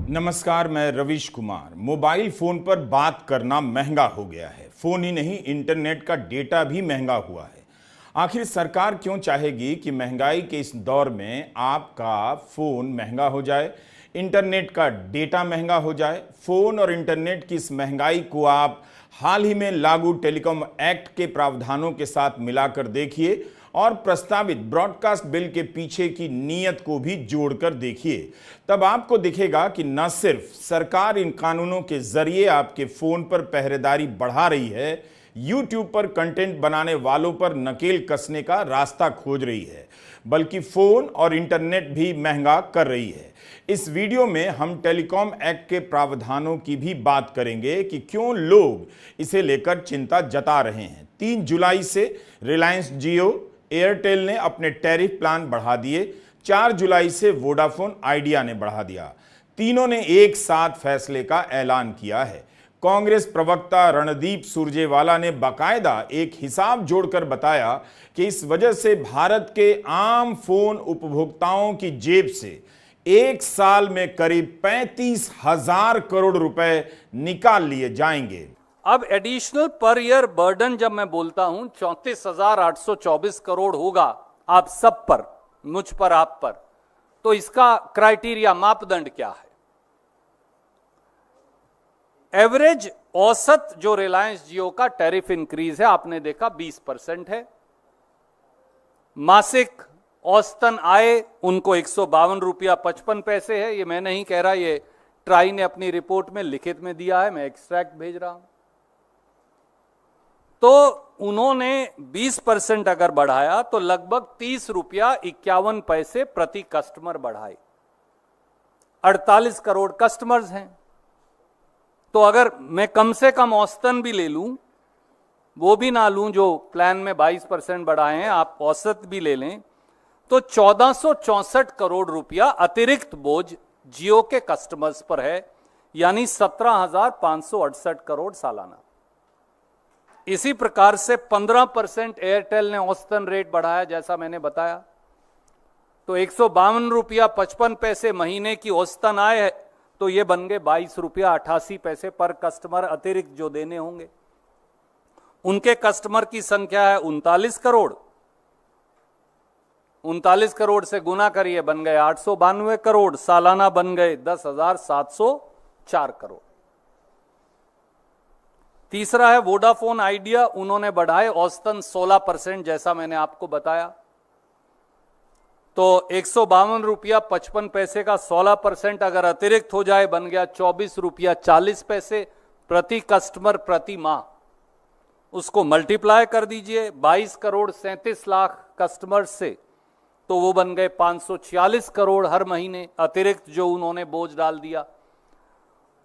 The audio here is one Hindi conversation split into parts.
नमस्कार, मैं रविश कुमार। मोबाइल फोन पर बात करना महंगा हो गया है। फोन ही नहीं, इंटरनेट का डेटा भी महंगा हुआ है। आखिर सरकार क्यों चाहेगी कि महंगाई के इस दौर में आपका फोन महंगा हो जाए, इंटरनेट का डेटा महंगा हो जाए? फोन और इंटरनेट की इस महंगाई को आप हाल ही में लागू टेलीकॉम एक्ट के प्रावधानों के साथ मिलाकर देखिए और प्रस्तावित ब्रॉडकास्ट बिल के पीछे की नीयत को भी जोड़कर देखिए। तब आपको दिखेगा कि न सिर्फ सरकार इन कानूनों के जरिए आपके फोन पर पहरेदारी बढ़ा रही है, यूट्यूब पर कंटेंट बनाने वालों पर नकेल कसने का रास्ता खोज रही है, बल्कि फोन और इंटरनेट भी महंगा कर रही है। इस वीडियो में हम टेलीकॉम एक्ट के प्रावधानों की भी बात करेंगे कि क्यों लोग इसे लेकर चिंता जता रहे हैं। 3 जुलाई से रिलायंस जियो, एयरटेल ने अपने टैरिफ प्लान बढ़ा दिए। 4 जुलाई से वोडाफोन आइडिया ने बढ़ा दिया। तीनों ने एक साथ फैसले का ऐलान किया है। कांग्रेस प्रवक्ता रणदीप सुरजेवाला ने बाकायदा एक हिसाब जोड़कर बताया कि इस वजह से भारत के आम फोन उपभोक्ताओं की जेब से एक साल में करीब 35,000 करोड़ रुपए निकाल लिए जाएंगे। अब एडिशनल पर ईयर बर्डन जब मैं बोलता हूं 34,824 करोड़ होगा आप सब पर, मुझ पर, आप पर, तो इसका क्राइटेरिया, मापदंड क्या है? एवरेज औसत जो रिलायंस जियो का टैरिफ इंक्रीज है आपने देखा 20% है। मासिक औसतन आय उनको 152 रुपया 55 पैसे है। ये मैं नहीं कह रहा, ये ट्राई ने अपनी रिपोर्ट में लिखित में दिया है, मैं एक्सट्रैक्ट भेज रहा हूं। तो उन्होंने 20% अगर बढ़ाया तो लगभग 30 रुपया 51 पैसे प्रति कस्टमर बढ़ाए। 48 करोड़ कस्टमर्स हैं, तो अगर मैं कम से कम औसतन भी ले लूं, वो भी ना लूं जो प्लान में 22% बढ़ाए हैं, आप औसत भी ले लें, तो 1464 करोड़ रुपया अतिरिक्त बोझ जियो के कस्टमर्स पर है, यानी 17,568 करोड़ सालाना। इसी प्रकार से 15% एयरटेल ने औसतन रेट बढ़ाया, जैसा मैंने बताया, तो 152 रुपया 55 पैसे महीने की औसतन आय है, तो ये बन गए 22 रुपया 88 पैसे पर कस्टमर अतिरिक्त जो देने होंगे। उनके कस्टमर की संख्या है 39 करोड़। 39 करोड़ से गुना करिए, बन गए 892 करोड़, सालाना बन गए 10,704 करोड़। तीसरा है वोडाफोन आइडिया, उन्होंने बढ़ाए औसतन 16%, जैसा मैंने आपको बताया, तो 152 रुपया 55 पैसे का 16% अगर अतिरिक्त हो जाए बन गया 24 रुपया 40 पैसे प्रति कस्टमर प्रति माह। उसको मल्टीप्लाई कर दीजिए 22 करोड़ 37 लाख कस्टमर से, तो वो बन गए 546 करोड़ हर महीने अतिरिक्त जो उन्होंने बोझ डाल दिया,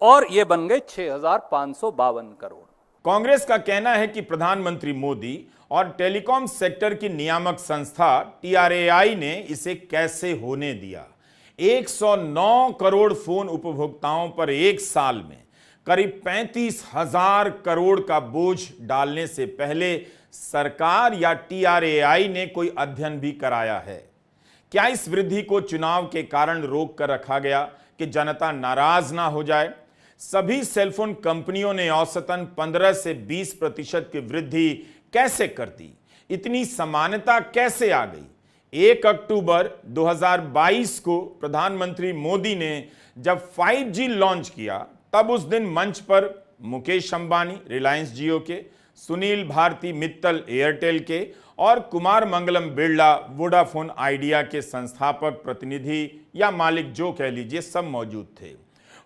और ये बन गए 6,552 करोड़। कांग्रेस का कहना है कि प्रधानमंत्री मोदी और टेलीकॉम सेक्टर की नियामक संस्था TRAI ने इसे कैसे होने दिया। 109 करोड़ फोन उपभोक्ताओं पर एक साल में करीब 35,000 करोड़ का बोझ डालने से पहले सरकार या TRAI ने कोई अध्ययन भी कराया है? क्या इस वृद्धि को चुनाव के कारण रोक कर रखा गया कि जनता नाराज ना हो जाए? सभी सेलफोन कंपनियों ने औसतन 15 से 20% की वृद्धि कैसे कर दी? इतनी समानता कैसे आ गई? 1 अक्टूबर 2022 को प्रधानमंत्री मोदी ने जब 5G लॉन्च किया, तब उस दिन मंच पर मुकेश अंबानी रिलायंस जियो के, सुनील भारती मित्तल एयरटेल के और कुमार मंगलम बिरला वोडाफोन आइडिया के संस्थापक, प्रतिनिधि या मालिक जो कह लीजिए, सब मौजूद थे।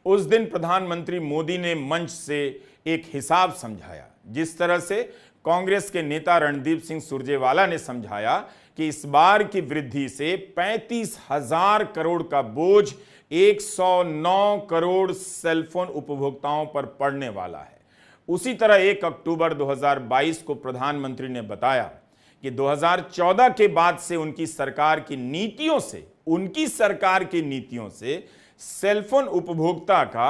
उस दिन प्रधानमंत्री मोदी ने मंच से एक हिसाब समझाया, जिस तरह से कांग्रेस के नेता रणदीप सिंह सुरजेवाला ने समझाया कि इस बार की वृद्धि से 35,000 करोड़ का बोझ 109 करोड़ सेलफोन उपभोक्ताओं पर पड़ने वाला है। उसी तरह 1 अक्टूबर 2022 को प्रधानमंत्री ने बताया कि 2014 के बाद से उनकी सरकार की नीतियों से सेलफोन उपभोक्ता का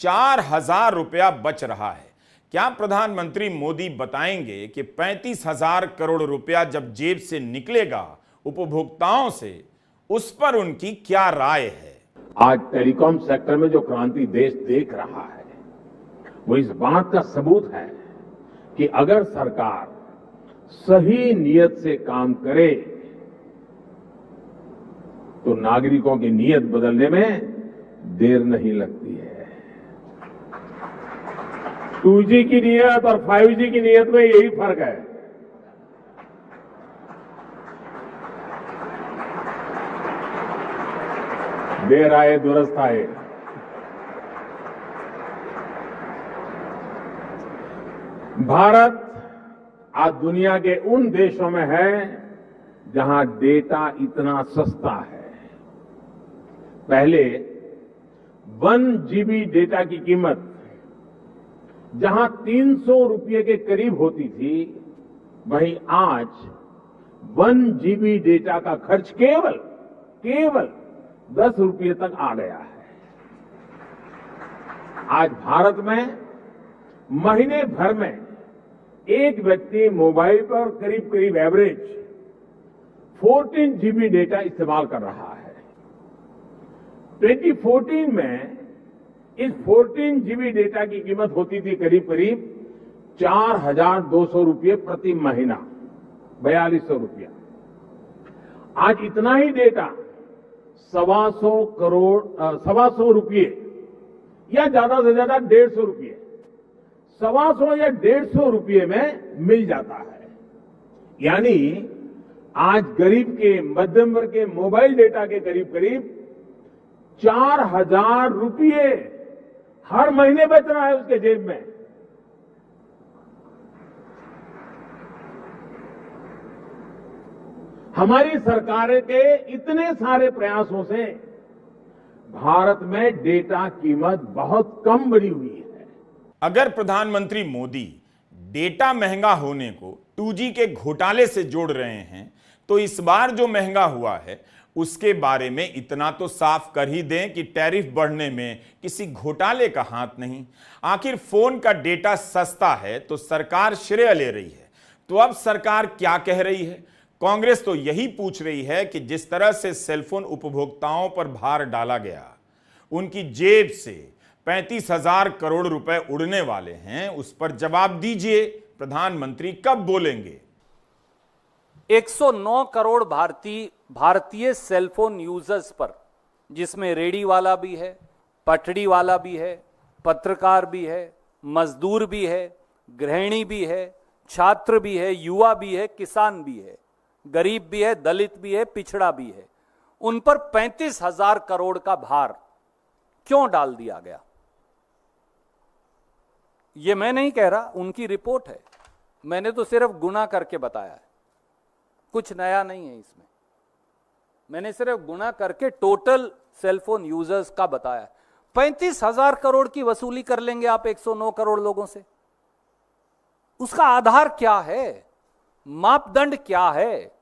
4,000 रुपया बच रहा है। क्या प्रधानमंत्री मोदी बताएंगे कि 35,000 करोड़ रुपया जब जेब से निकलेगा उपभोक्ताओं से, उस पर उनकी क्या राय है? आज टेलीकॉम सेक्टर में जो क्रांति देश देख रहा है वो इस बात का सबूत है कि अगर सरकार सही नीयत से काम करे तो नागरिकों की नीयत बदलने में देर नहीं लगती है। 2G की नीयत और 5G की नीयत में यही फर्क है। देर आए दुरुस्त आए। भारत आज दुनिया के उन देशों में है जहां डेटा इतना सस्ता है। पहले 1 GB डेटा की कीमत जहां 300 रुपये के करीब होती थी, वहीं आज 1 GB डेटा का खर्च केवल 10 रुपये तक आ गया है। आज भारत में महीने भर में एक व्यक्ति मोबाइल पर करीब एवरेज 14 GB डेटा इस्तेमाल कर रहा है। 2014 में इस 14 GB डेटा की कीमत होती थी करीब 4,200 रुपये प्रति महीना, 4,200 रुपया। आज इतना ही डेटा 125 रुपये या ज्यादा से ज्यादा 150 रुपये, 125 या 150 रुपये में मिल जाता है। यानी आज गरीब के, मध्यम वर्ग के मोबाइल डेटा के करीब 4,000 रुपये हर महीने बच रहा है उसके जेब में। हमारी सरकार के इतने सारे प्रयासों से भारत में डेटा कीमत बहुत कम बढ़ी हुई है। अगर प्रधानमंत्री मोदी डेटा महंगा होने को 2G के घोटाले से जोड़ रहे हैं, तो इस बार जो महंगा हुआ है उसके बारे में इतना तो साफ कर ही दें कि टैरिफ बढ़ने में किसी घोटाले का हाथ नहीं। आखिर फोन का डेटा सस्ता है तो सरकार श्रेय ले रही है। तो अब सरकार क्या कह रही है? कांग्रेस तो यही पूछ रही है कि जिस तरह से सेलफोन उपभोक्ताओं पर भार डाला गया, उनकी जेब से 35,000 करोड़ रुपए उड़ने वाले हैं, उस पर जवाब दीजिए। प्रधानमंत्री कब बोलेंगे? 109 करोड़ भारतीय सेलफोन यूजर्स पर, जिसमें रेडी वाला भी है, पटरी वाला भी है, पत्रकार भी है, मजदूर भी है, गृहिणी भी है, छात्र भी है, युवा भी है, किसान भी है, गरीब भी है, दलित भी है, पिछड़ा भी है, उन पर 35,000 करोड़ का भार क्यों डाल दिया गया? यह मैं नहीं कह रहा, उनकी रिपोर्ट है। मैंने तो सिर्फ गुणा करके बताया है, कुछ नया नहीं है इसमें। मैंने सिर्फ गुणा करके टोटल सेलफोन यूजर्स का बताया है। 35,000 करोड़ की वसूली कर लेंगे आप 109 करोड़ लोगों से? उसका आधार क्या है? मापदंड क्या है?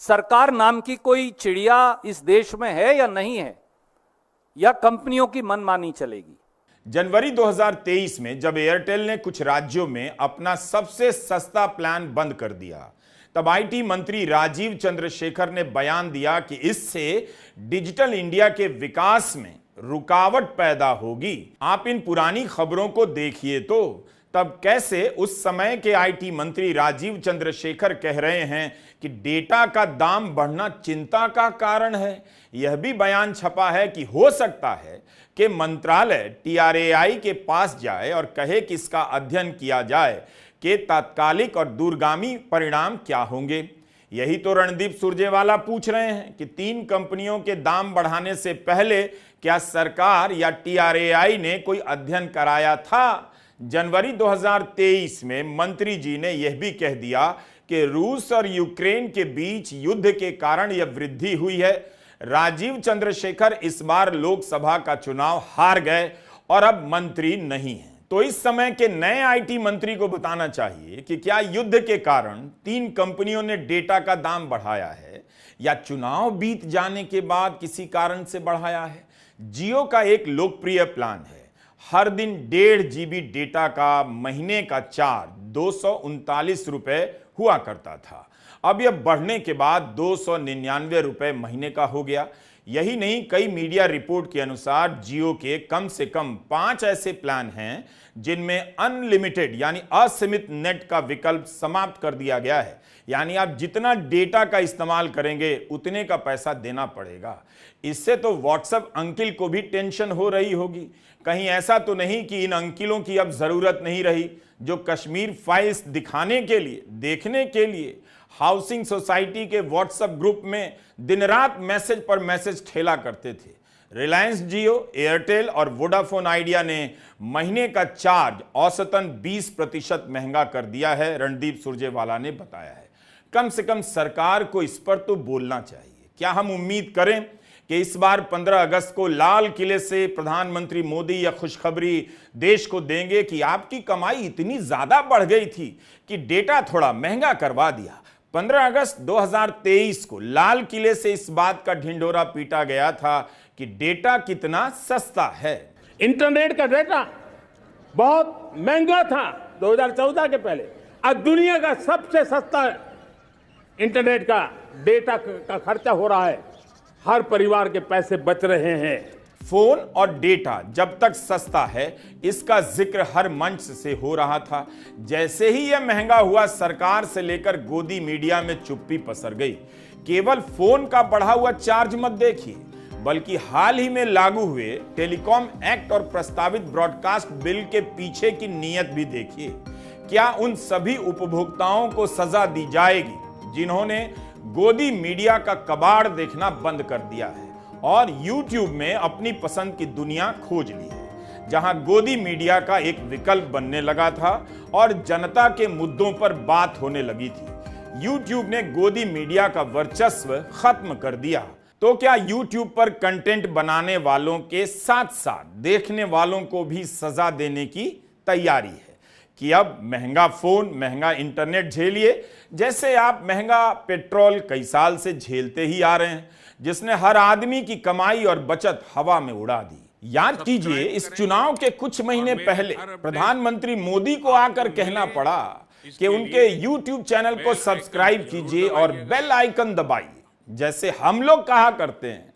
सरकार नाम की कोई चिड़िया इस देश में है या नहीं है, या कंपनियों की मनमानी चलेगी? जनवरी 2023 में जब एयरटेल ने कुछ राज्यों में अपना सबसे सस्ता प्लान बंद कर दिया, तब आईटी मंत्री राजीव चंद्रशेखर ने बयान दिया कि इससे डिजिटल इंडिया के विकास में रुकावट पैदा होगी। आप इन पुरानी खबरों को देखिए तो तब कैसे उस समय के आईटी मंत्री राजीव चंद्रशेखर कह रहे हैं कि डेटा का दाम बढ़ना चिंता का कारण है। यह भी बयान छपा है कि हो सकता है कि मंत्रालय TRAI के पास जाए और कहे कि इसका अध्ययन किया जाए कि तात्कालिक और दूरगामी परिणाम क्या होंगे। यही तो रणदीप सुरजेवाला पूछ रहे हैं कि 3 कंपनियों के दाम बढ़ाने से पहले क्या सरकार या TRAI ने कोई अध्ययन कराया था? जनवरी 2023 में मंत्री जी ने यह भी कह दिया कि रूस और यूक्रेन के बीच युद्ध के कारण यह वृद्धि हुई है। राजीव चंद्रशेखर इस बार लोकसभा का चुनाव हार गए और अब मंत्री नहीं हैं। तो इस समय के नए आईटी मंत्री को बताना चाहिए कि क्या युद्ध के कारण 3 कंपनियों ने डेटा का दाम बढ़ाया है या चुनाव बीत जाने के बाद किसी कारण से बढ़ाया है। जियो का एक लोकप्रिय प्लान है, हर दिन 1.5 GB डेटा का, महीने का चार्ज 239 रुपए हुआ करता था। अब यह बढ़ने के बाद 299 रुपए महीने का हो गया। यही नहीं, कई मीडिया रिपोर्ट के अनुसार जियो के कम से कम 5 ऐसे प्लान हैं जिनमें अनलिमिटेड यानी असीमित नेट का विकल्प समाप्त कर दिया गया है। यानी आप जितना डेटा का इस्तेमाल करेंगे उतने का पैसा देना पड़ेगा। इससे तो व्हाट्सएप अंकिल को भी टेंशन हो रही होगी। कहीं ऐसा तो नहीं कि इन अंकिलों की अब जरूरत नहीं रही जो कश्मीर फाइल्स दिखाने के लिए, देखने के लिए हाउसिंग सोसाइटी के व्हाट्सएप ग्रुप में दिन रात मैसेज पर मैसेज ठेला करते थे। रिलायंस जियो, एयरटेल और वोडाफोन आइडिया ने महीने का चार्ज औसतन 20% महंगा कर दिया है, रणदीप सुरजेवाला ने बताया है। कम से कम सरकार को इस पर तो बोलना चाहिए। क्या हम उम्मीद करें कि इस बार 15 अगस्त को लाल किले से प्रधानमंत्री मोदी यह खुशखबरी देश को देंगे कि आपकी कमाई इतनी ज्यादा बढ़ गई थी कि डेटा थोड़ा महंगा करवा दिया? 15 अगस्त 2023 को लाल किले से इस बात का ढिंढोरा पीटा गया था कि डेटा कितना सस्ता है। इंटरनेट का डेटा बहुत महंगा था 2014 के पहले। अब दुनिया का सबसे सस्ता इंटरनेट का डेटा का खर्चा हो रहा है। हर परिवार के पैसे बच रहे हैं। फोन और डेटा जब तक सस्ता है इसका जिक्र हर मंच से हो रहा था। जैसे ही यह महंगा हुआ, सरकार से लेकर गोदी मीडिया में चुप्पी पसर गई। केवल फोन का बढ़ा हुआ चार्ज मत देखिए, बल्कि हाल ही में लागू हुए टेलीकॉम एक्ट और प्रस्तावित ब्रॉडकास्ट बिल के पीछे की नीयत भी देखिए। क्या उन सभी उपभोक्ताओं को सजा दी जाएगी जिन्होंने गोदी मीडिया का कबाड़ देखना बंद कर दिया है और YouTube में अपनी पसंद की दुनिया खोज ली है, जहां गोदी मीडिया का एक विकल्प बनने लगा था और जनता के मुद्दों पर बात होने लगी थी। YouTube ने गोदी मीडिया का वर्चस्व खत्म कर दिया। तो क्या YouTube पर कंटेंट बनाने वालों के साथ साथ देखने वालों को भी सजा देने की तैयारी है कि अब महंगा फोन, महंगा इंटरनेट झेलिए, जैसे आप महंगा पेट्रोल कई साल से झेलते ही आ रहे हैं, जिसने हर आदमी की कमाई और बचत हवा में उड़ा दी। याद कीजिए, इस चुनाव के कुछ महीने पहले प्रधानमंत्री मोदी को आकर कहना पड़ा कि उनके YouTube चैनल को सब्सक्राइब कीजिए और बेल आइकन दबाइए, जैसे हम लोग कहा करते हैं।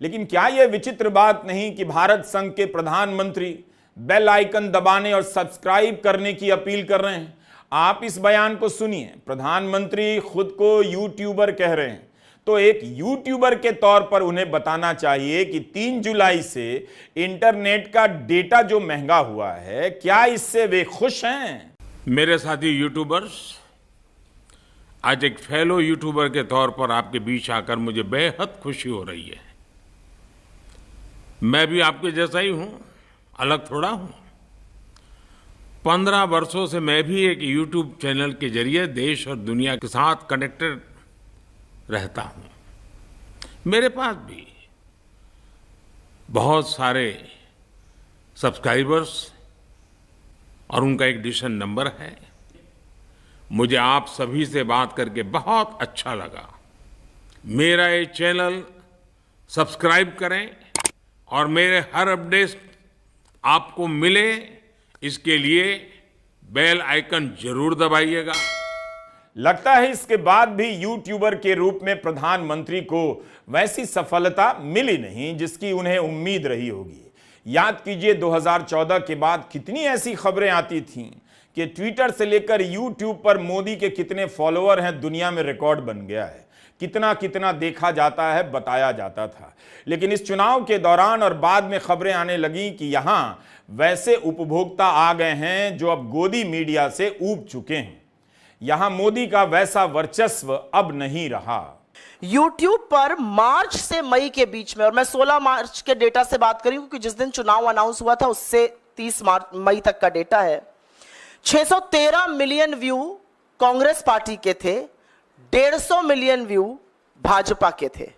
लेकिन क्या यह विचित्र बात नहीं कि भारत संघ के प्रधानमंत्री बेल आइकन दबाने और सब्सक्राइब करने की अपील कर रहे हैं? आप इस बयान को सुनिए। प्रधानमंत्री खुद को यूट्यूबर कह रहे हैं, तो एक यूट्यूबर के तौर पर उन्हें बताना चाहिए कि 3 जुलाई से इंटरनेट का डेटा जो महंगा हुआ है, क्या इससे वे खुश हैं? मेरे साथी यूट्यूबर्स, आज एक फेलो यूट्यूबर के तौर पर आपके बीच आकर मुझे बेहद खुशी हो रही है। मैं भी आपके जैसा ही हूं, अलग थोड़ा हूं। 15 वर्षों से मैं भी एक YouTube चैनल के जरिए देश और दुनिया के साथ कनेक्टेड रहता हूं। मेरे पास भी बहुत सारे सब्सक्राइबर्स और उनका एक डिसीजन नंबर है। मुझे आप सभी से बात करके बहुत अच्छा लगा। मेरा ये चैनल सब्सक्राइब करें और मेरे हर अपडेट आपको मिले, इसके लिए बेल आइकन जरूर दबाइएगा। लगता है इसके बाद भी यूट्यूबर के रूप में प्रधानमंत्री को वैसी सफलता मिली नहीं जिसकी उन्हें उम्मीद रही होगी। याद कीजिए 2014 के बाद कितनी ऐसी खबरें आती थीं कि ट्विटर से लेकर यूट्यूब पर मोदी के कितने फॉलोअर हैं दुनिया में रिकॉर्ड बन गया है। कितना कितना देखा जाता है बताया जाता था। लेकिन इस चुनाव के दौरान और बाद में खबरें आने लगी कि यहां वैसे उपभोक्ता आ गए हैं जो अब गोदी मीडिया से ऊब चुके हैं। यहां मोदी का वैसा वर्चस्व अब नहीं रहा। YouTube पर मार्च से मई के बीच में, और मैं 16 मार्च के डेटा से बात करी क्योंकि जिस दिन चुनाव अनाउंस हुआ था उससे 30 मई तक का डेटा है, 613 मिलियन व्यू कांग्रेस पार्टी के थे, 150 मिलियन व्यू भाजपा के थे।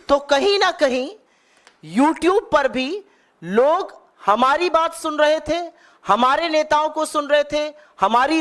तो कहीं ना कहीं YouTube पर भी लोग हमारी बात सुन रहे थे, हमारे नेताओं को सुन रहे थे, हमारी